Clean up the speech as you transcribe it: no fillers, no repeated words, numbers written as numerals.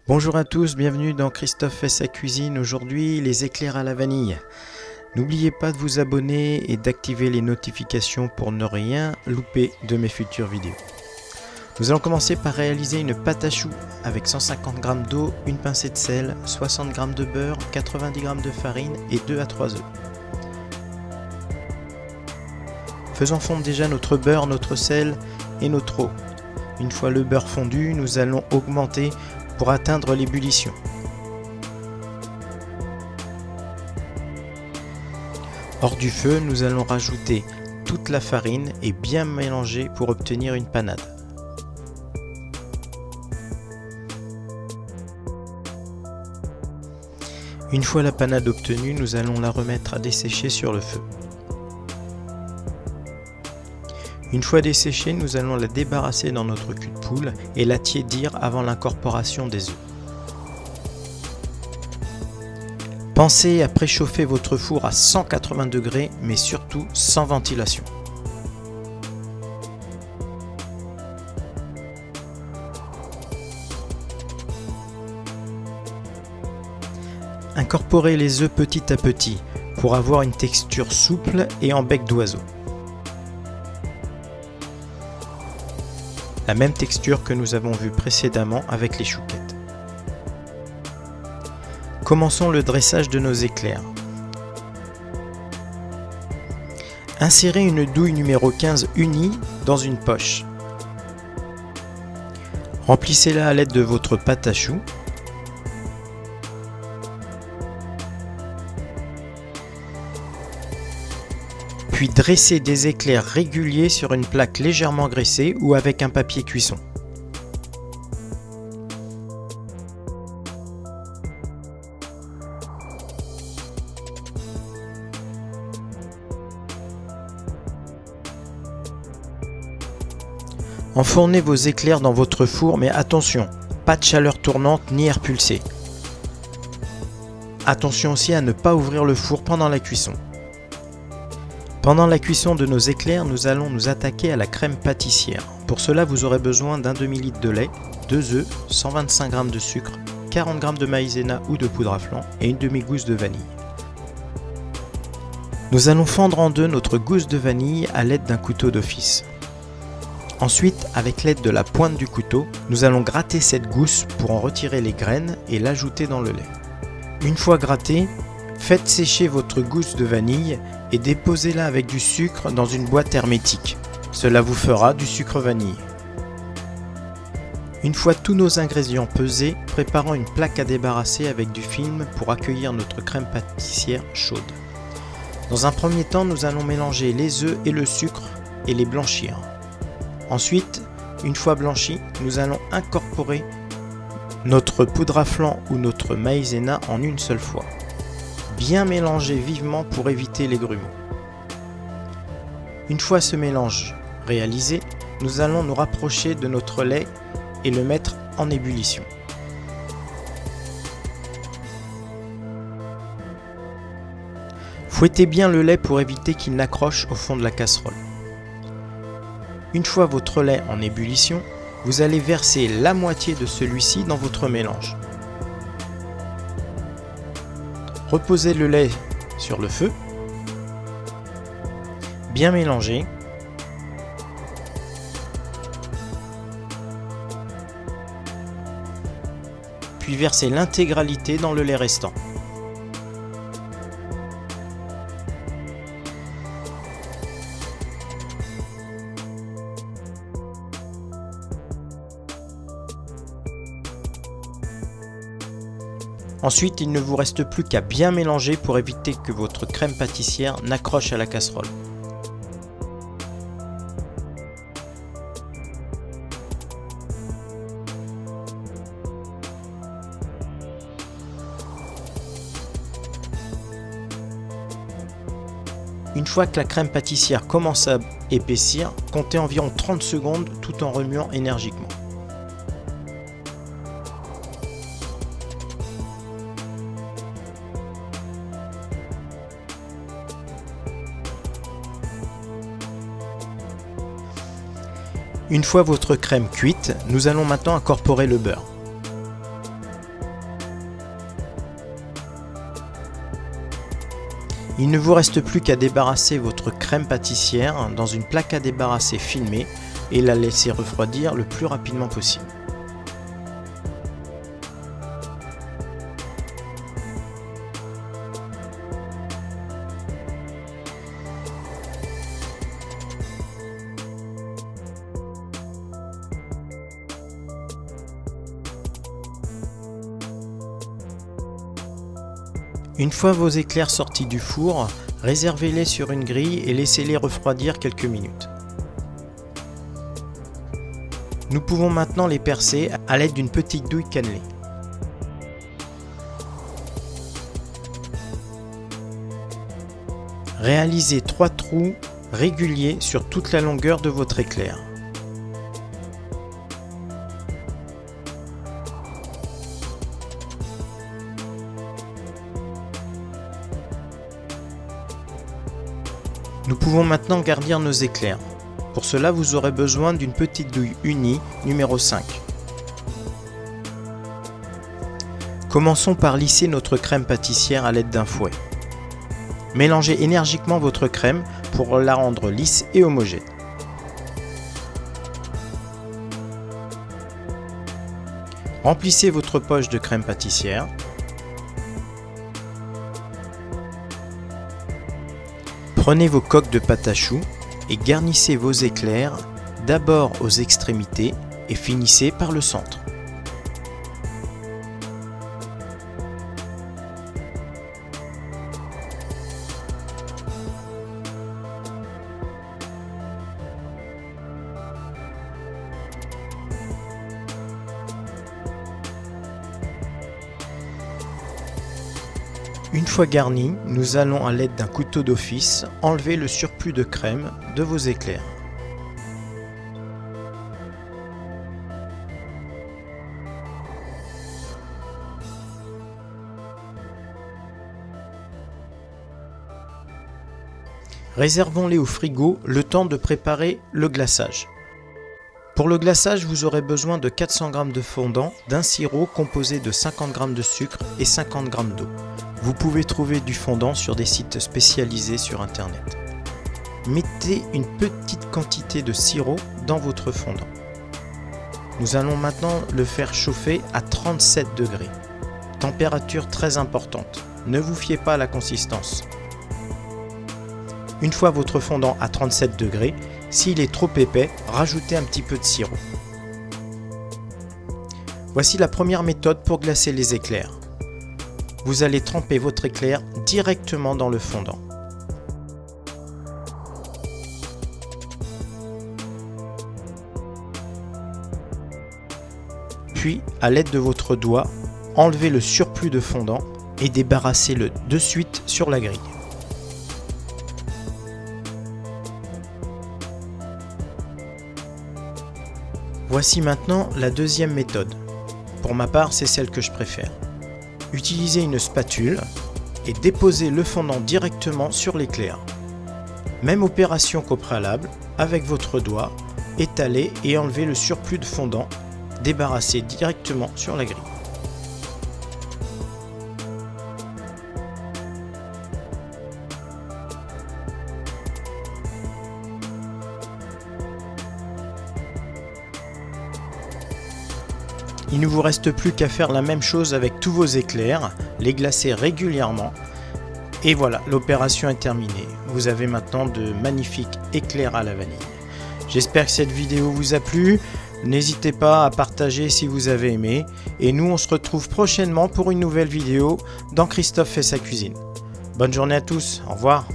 Bonjour à tous, bienvenue dans Christophe fait sa cuisine. Aujourd'hui, les éclairs à la vanille. N'oubliez pas de vous abonner et d'activer les notifications pour ne rien louper de mes futures vidéos. Nous allons commencer par réaliser une pâte à choux avec 150 g d'eau, une pincée de sel, 60 g de beurre, 90 g de farine et 2 à 3 œufs. Faisons fondre déjà notre beurre, notre sel et notre eau. Une fois le beurre fondu, nous allons augmenter pour atteindre l'ébullition. Hors du feu, nous allons rajouter toute la farine et bien mélanger pour obtenir une panade. Une fois la panade obtenue, nous allons la remettre à dessécher sur le feu. Une fois desséchée, nous allons la débarrasser dans notre cul de poule et la tiédir avant l'incorporation des œufs. Pensez à préchauffer votre four à 180 degrés, mais surtout sans ventilation. Incorporez les œufs petit à petit pour avoir une texture souple et en bec d'oiseau. La même texture que nous avons vue précédemment avec les chouquettes. Commençons le dressage de nos éclairs. Insérez une douille numéro 15 unie dans une poche. Remplissez-la à l'aide de votre pâte à choux. Puis dressez des éclairs réguliers sur une plaque légèrement graissée ou avec un papier cuisson. Enfournez vos éclairs dans votre four, mais attention, pas de chaleur tournante ni air pulsé. Attention aussi à ne pas ouvrir le four pendant la cuisson. Pendant la cuisson de nos éclairs, nous allons nous attaquer à la crème pâtissière. Pour cela, vous aurez besoin d'un demi-litre de lait, 2 œufs, 125 g de sucre, 40 g de maïzena ou de poudre à flan et une demi-gousse de vanille. Nous allons fendre en deux notre gousse de vanille à l'aide d'un couteau d'office. Ensuite, avec l'aide de la pointe du couteau, nous allons gratter cette gousse pour en retirer les graines et l'ajouter dans le lait. Une fois grattée, faites sécher votre gousse de vanille et déposez-la avec du sucre dans une boîte hermétique. Cela vous fera du sucre vanillé. Une fois tous nos ingrédients pesés, préparons une plaque à débarrasser avec du film pour accueillir notre crème pâtissière chaude. Dans un premier temps, nous allons mélanger les œufs et le sucre et les blanchir. Ensuite, une fois blanchis, nous allons incorporer notre poudre à flan ou notre maïzena en une seule fois. Bien mélanger vivement pour éviter les grumeaux. Une fois ce mélange réalisé, nous allons nous rapprocher de notre lait et le mettre en ébullition. Fouettez bien le lait pour éviter qu'il n'accroche au fond de la casserole. Une fois votre lait en ébullition, vous allez verser la moitié de celui-ci dans votre mélange. Reposez le lait sur le feu, bien mélanger, puis versez l'intégralité dans le lait restant. Ensuite, il ne vous reste plus qu'à bien mélanger pour éviter que votre crème pâtissière n'accroche à la casserole. Une fois que la crème pâtissière commence à épaissir, comptez environ 30 secondes tout en remuant énergiquement. Une fois votre crème cuite, nous allons maintenant incorporer le beurre. Il ne vous reste plus qu'à débarrasser votre crème pâtissière dans une plaque à débarrasser filmée et la laisser refroidir le plus rapidement possible. Une fois vos éclairs sortis du four, réservez-les sur une grille et laissez-les refroidir quelques minutes. Nous pouvons maintenant les percer à l'aide d'une petite douille cannelée. Réalisez 3 trous réguliers sur toute la longueur de votre éclair. Nous pouvons maintenant garnir nos éclairs. Pour cela, vous aurez besoin d'une petite douille unie numéro 5. Commençons par lisser notre crème pâtissière à l'aide d'un fouet. Mélangez énergiquement votre crème pour la rendre lisse et homogène. Remplissez votre poche de crème pâtissière. Prenez vos coques de pâte à choux et garnissez vos éclairs d'abord aux extrémités et finissez par le centre. Une fois garni, nous allons à l'aide d'un couteau d'office enlever le surplus de crème de vos éclairs. Réservons-les au frigo le temps de préparer le glaçage. Pour le glaçage, vous aurez besoin de 400 g de fondant, d'un sirop composé de 50 g de sucre et 50 g d'eau. Vous pouvez trouver du fondant sur des sites spécialisés sur internet. Mettez une petite quantité de sirop dans votre fondant. Nous allons maintenant le faire chauffer à 37 degrés. Température très importante. Ne vous fiez pas à la consistance. Une fois votre fondant à 37 degrés, s'il est trop épais, rajoutez un petit peu de sirop. Voici la première méthode pour glacer les éclairs. Vous allez tremper votre éclair directement dans le fondant. Puis, à l'aide de votre doigt, enlevez le surplus de fondant et débarrassez-le de suite sur la grille. Voici maintenant la deuxième méthode. Pour ma part, c'est celle que je préfère. Utilisez une spatule et déposez le fondant directement sur l'éclair. Même opération qu'au préalable, avec votre doigt, étalez et enlevez le surplus de fondant, débarrassez directement sur la grille. Il ne vous reste plus qu'à faire la même chose avec tous vos éclairs, les glacer régulièrement. Et voilà, l'opération est terminée. Vous avez maintenant de magnifiques éclairs à la vanille. J'espère que cette vidéo vous a plu. N'hésitez pas à partager si vous avez aimé. Et nous, on se retrouve prochainement pour une nouvelle vidéo dans Christophe fait sa cuisine. Bonne journée à tous, au revoir.